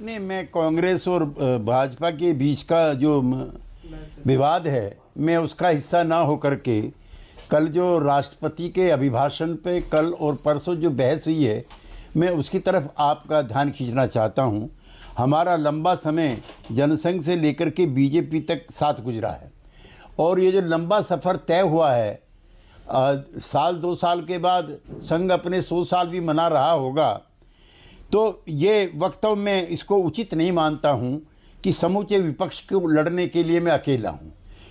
नहीं, मैं कांग्रेस और भाजपा के बीच का जो विवाद है, मैं उसका हिस्सा ना होकर के कल जो राष्ट्रपति के अभिभाषण पे कल और परसों जो बहस हुई है, मैं उसकी तरफ आपका ध्यान खींचना चाहता हूं। हमारा लंबा समय जनसंघ से लेकर के बीजेपी तक साथ गुजरा है और ये जो लंबा सफ़र तय हुआ है, साल 2 साल के बाद संघ अपने 100 साल भी मना रहा होगा, तो ये वक्तव्य मैं इसको उचित नहीं मानता हूं कि समूचे विपक्ष को लड़ने के लिए मैं अकेला हूं।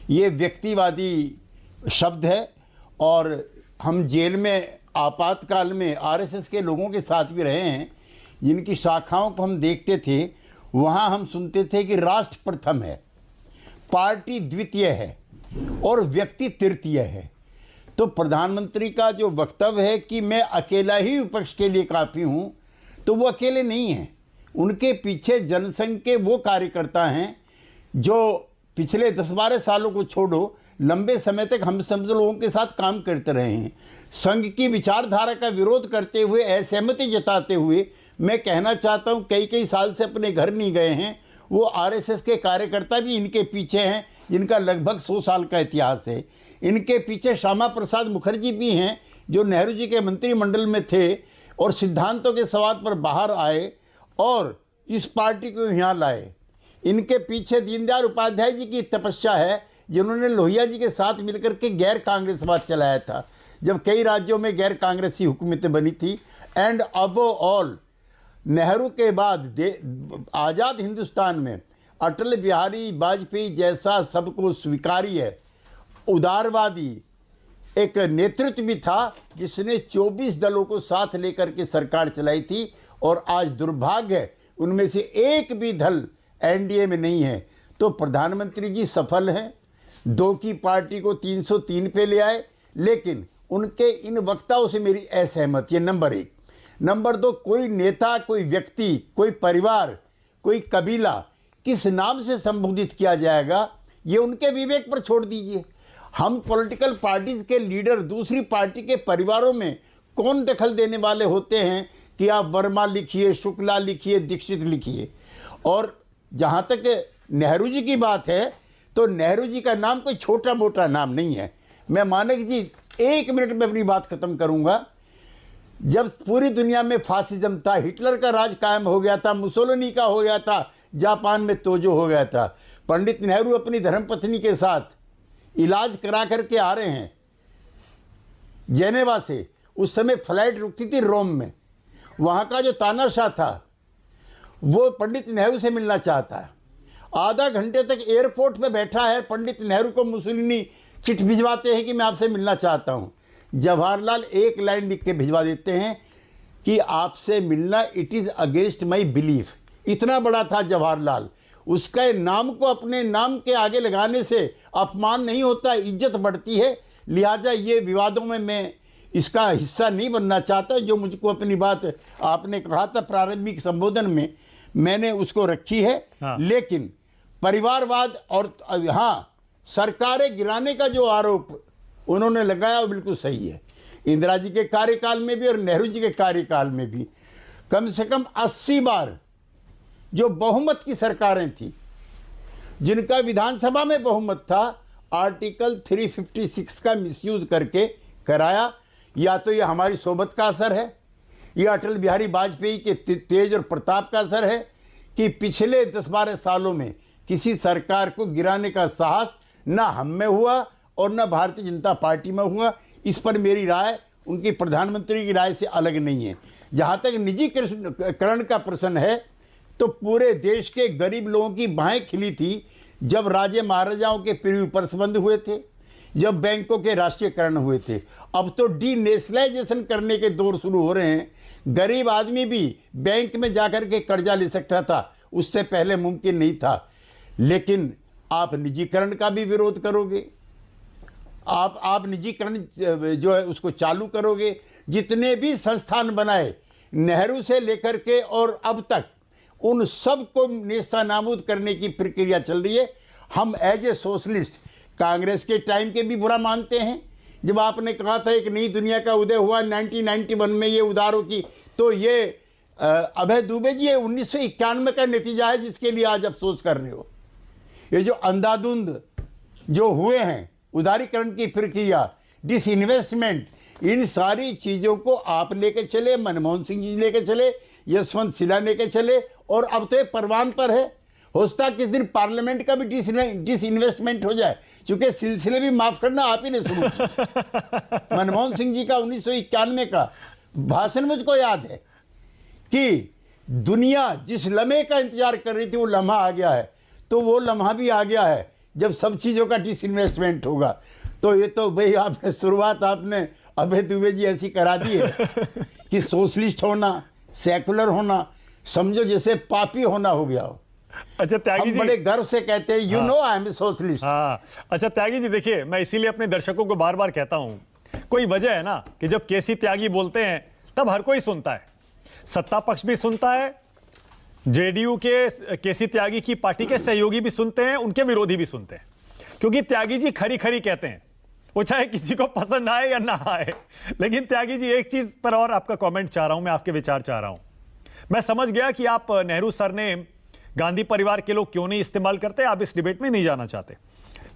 ये व्यक्तिवादी शब्द है और हम जेल में आपातकाल में आरएसएस के लोगों के साथ भी रहे हैं, जिनकी शाखाओं को हम देखते थे। वहाँ हम सुनते थे कि राष्ट्र प्रथम है, पार्टी द्वितीय है और व्यक्ति तृतीय है। तो प्रधानमंत्री का जो वक्तव्य है कि मैं अकेला ही विपक्ष के लिए काफ़ी हूँ, तो वो अकेले नहीं हैं। उनके पीछे जनसंघ के वो कार्यकर्ता हैं जो पिछले 10-12 सालों को छोड़ो, लंबे समय तक हम सब लोगों के साथ काम करते रहे हैं। संघ की विचारधारा का विरोध करते हुए, असहमति जताते हुए मैं कहना चाहता हूँ, कई साल से अपने घर नहीं गए हैं। वो आरएसएस के कार्यकर्ता भी इनके पीछे हैं, जिनका लगभग 100 साल का इतिहास है। इनके पीछे श्यामा प्रसाद मुखर्जी भी हैं, जो नेहरू जी के मंत्रिमंडल में थे और सिद्धांतों के सवाल पर बाहर आए और इस पार्टी को यहाँ लाए। इनके पीछे दीनदयाल उपाध्याय जी की तपस्या है, जिन्होंने लोहिया जी के साथ मिलकर के गैर कांग्रेसवाद चलाया था, जब कई राज्यों में गैर कांग्रेसी हुकूमतें बनी थी। एंड अबो ऑल, नेहरू के बाद आज़ाद हिंदुस्तान में अटल बिहारी वाजपेयी जैसा सबको स्वीकार्य उदारवादी एक नेतृत्व भी था, जिसने 24 दलों को साथ लेकर के सरकार चलाई थी। और आज दुर्भाग्य उनमें से एक भी दल एनडीए में नहीं है। तो प्रधानमंत्री जी सफल हैं, 2 की पार्टी को 303 पे ले आए, लेकिन उनके इन वक्ताओं से मेरी असहमति है, नंबर 1। नंबर 2, कोई नेता, कोई व्यक्ति, कोई परिवार, कोई कबीला किस नाम से संबोधित किया जाएगा, ये उनके विवेक पर छोड़ दीजिए। हम पॉलिटिकल पार्टीज के लीडर दूसरी पार्टी के परिवारों में कौन दखल देने वाले होते हैं कि आप वर्मा लिखिए, शुक्ला लिखिए, दीक्षित लिखिए। और जहाँ तक नेहरू जी की बात है, तो नेहरू जी का नाम कोई छोटा मोटा नाम नहीं है। मैं मानिक जी 1 मिनट में अपनी बात खत्म करूँगा। जब पूरी दुनिया में फासिज्म था, हिटलर का राज कायम हो गया था, मुसोलिनी का हो गया था, जापान में तोजो हो गया था, पंडित नेहरू अपनी धर्मपत्नी के साथ इलाज करा करके आ रहे हैं जेनेवा से। उस समय फ्लाइट रुकती थी रोम में। वहाँ का जो तानाशाह था वो पंडित नेहरू से मिलना चाहता है। आधा घंटे तक एयरपोर्ट पे बैठा है, पंडित नेहरू को मुसोलिनी चिट्ठी भिजवाते हैं कि मैं आपसे मिलना चाहता हूँ। जवाहरलाल एक लाइन लिख के भिजवा देते हैं कि आपसे मिलना it is against my belief. इतना बड़ा था जवाहरलाल। उसका नाम को अपने नाम के आगे लगाने से अपमान नहीं होता, इज्जत बढ़ती है। लिहाजा ये विवादों में मैं इसका हिस्सा नहीं बनना चाहता। जो मुझको अपनी बात आपने कहा था प्रारंभिक संबोधन में, मैंने उसको रखी है। हाँ। लेकिन परिवारवाद और हाँ, सरकारें गिराने का जो आरोप उन्होंने लगाया वो बिल्कुल सही है। इंदिरा जी के कार्यकाल में भी और नेहरू जी के कार्यकाल में भी कम से कम 80 बार जो बहुमत की सरकारें थी, जिनका विधानसभा में बहुमत था, आर्टिकल 356 का मिसयूज करके कराया। या तो ये हमारी सोबत का असर है, या अटल बिहारी वाजपेयी के तेज और प्रताप का असर है कि पिछले 10-12 सालों में किसी सरकार को गिराने का साहस ना हम में हुआ और न भारतीय जनता पार्टी में हुआ। इस पर मेरी राय उनकी प्रधानमंत्री की राय से अलग नहीं है। जहाँ तक निजीकरण का प्रश्न है, तो पूरे देश के गरीब लोगों की बाहें खिली थी जब राजे महाराजाओं के प्रीव्यू पर्स बंद हुए थे, जब बैंकों के राष्ट्रीयकरण हुए थे। अब तो डीनेशनलाइजेशन करने के दौर शुरू हो रहे हैं। गरीब आदमी भी बैंक में जाकर के कर्जा ले सकता था, उससे पहले मुमकिन नहीं था। लेकिन आप निजीकरण का भी विरोध करोगे, आप निजीकरण जो है उसको चालू करोगे। जितने भी संस्थान बनाए नेहरू से लेकर के और अब तक, उन सब को नेस्तनाबूद करने की प्रक्रिया चल रही है। हम एज ए सोशलिस्ट कांग्रेस के टाइम के भी बुरा मानते हैं। जब आपने कहा था एक नई दुनिया का उदय हुआ 1991 में ये उदारों की, तो ये अभय दुबे जी, ये 1991 का नतीजा है जिसके लिए आज अफसोस कर रहे हो। ये जो अंधाधुंध जो हुए हैं, उदारीकरण की प्रक्रिया, डिसइन्वेस्टमेंट, इन सारी चीज़ों को आप लेके चले, मनमोहन सिंह जी लेके चले, यशवंत सिन्हा लेके चले, और अब तो ये परवान पर है। हो सकता है किस दिन पार्लियामेंट का भी डिसइन्वेस्टमेंट हो जाए, क्योंकि सिलसिले भी माफ करना आप ही ने शुरू किए। मनमोहन सिंह जी का 1991 का भाषण मुझको याद है कि दुनिया जिस लम्हे का इंतजार कर रही थी वो लम्हा आ गया है, तो वो लम्हा भी आ गया है जब सब चीज़ों का डिसइन्वेस्टमेंट होगा। तो ये तो भाई आपने शुरुआत आपने अभय दुबे जी ऐसी करा दी है कि सोशलिस्ट होना, सेकुलर होना, समझो जैसे पापी होना हो गया हो। अच्छा त्यागी हम जी, बड़े गर्व से कहते हैं you know I am socialist. हाँ, अच्छा त्यागी जी देखिए, मैं इसीलिए अपने दर्शकों को बार बार कहता हूं, कोई वजह है ना कि जब केसी त्यागी बोलते हैं तब हर कोई सुनता है, सत्ता पक्ष भी सुनता है, जेडीयू के केसी त्यागी की पार्टी के सहयोगी भी सुनते हैं, उनके विरोधी भी सुनते हैं, क्योंकि त्यागी जी खरी खरी कहते हैं, वो चाहे किसी को पसंद आए या ना आए। लेकिन त्यागी जी एक चीज पर और आपका कमेंट चाह रहा हूं, मैं आपके विचार चाह रहा हूं। मैं समझ गया कि आप नेहरू सरनेम गांधी परिवार के लोग क्यों नहीं इस्तेमाल करते, आप इस डिबेट में नहीं जाना चाहते,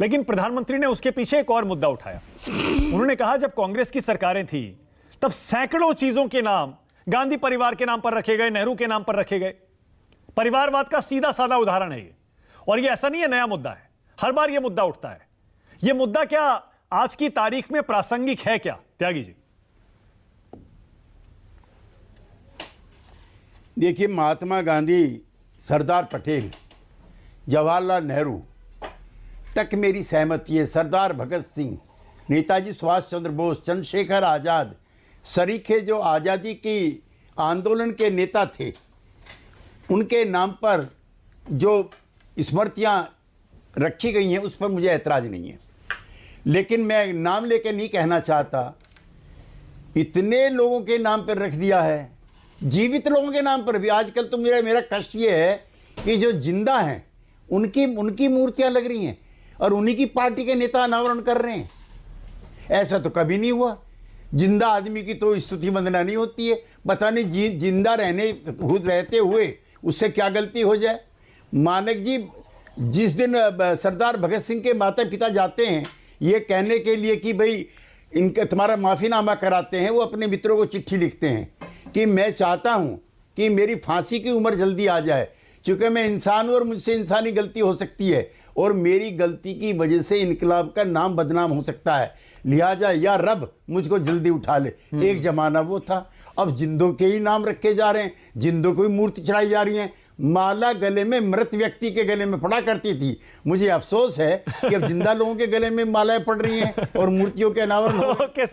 लेकिन प्रधानमंत्री ने उसके पीछे एक और मुद्दा उठाया। उन्होंने कहा जब कांग्रेस की सरकारें थी तब सैकड़ों चीजों के नाम गांधी परिवार के नाम पर रखे गए, नेहरू के नाम पर रखे गए। परिवारवाद का सीधा साधा उदाहरण है ये, और ये ऐसा नहीं है नया मुद्दा है, हर बार ये मुद्दा उठता है। ये मुद्दा क्या आज की तारीख में प्रासंगिक है क्या त्यागी जी? देखिए, महात्मा गांधी, सरदार पटेल, जवाहरलाल नेहरू तक मेरी सहमति है। सरदार भगत सिंह, नेताजी सुभाष चंद्र बोस, चंद्रशेखर आज़ाद, सरीखे जो आज़ादी की आंदोलन के नेता थे, उनके नाम पर जो स्मृतियाँ रखी गई हैं उस पर मुझे ऐतराज़ नहीं है। लेकिन मैं नाम लेके नहीं कहना चाहता, इतने लोगों के नाम पर रख दिया है, जीवित लोगों के नाम पर भी। आजकल तो मेरा कष्ट ये है कि जो जिंदा हैं उनकी मूर्तियां लग रही हैं और उन्हीं की पार्टी के नेता अनावरण कर रहे हैं। ऐसा तो कभी नहीं हुआ। जिंदा आदमी की तो स्तुति वंदना नहीं होती है। पता नहीं जिंदा रहते हुए उससे क्या गलती हो जाए। मानक जी, जिस दिन सरदार भगत सिंह के माता पिता जाते हैं ये कहने के लिए कि भाई इनका तुम्हारा माफ़ीनामा कराते हैं, वो अपने मित्रों को चिट्ठी लिखते हैं कि मैं चाहता हूं कि मेरी फांसी की उम्र जल्दी आ जाए, क्योंकि मैं इंसान हूं और मुझसे इंसानी गलती हो सकती है और मेरी गलती की वजह से इनकलाब का नाम बदनाम हो सकता है, लिहाजा या रब मुझको जल्दी उठा ले। एक जमाना वो था। अब जिंदों के ही नाम रखे जा रहे हैं, जिंदों को ही मूर्ति चढ़ाई जा रही है। माला गले में मृत व्यक्ति के गले में पड़ा करती थी। मुझे अफसोस है कि अब जिंदा लोगों के गले में मालाएं पड़ रही हैं और मूर्तियों के अनावरण हो रहे हैं।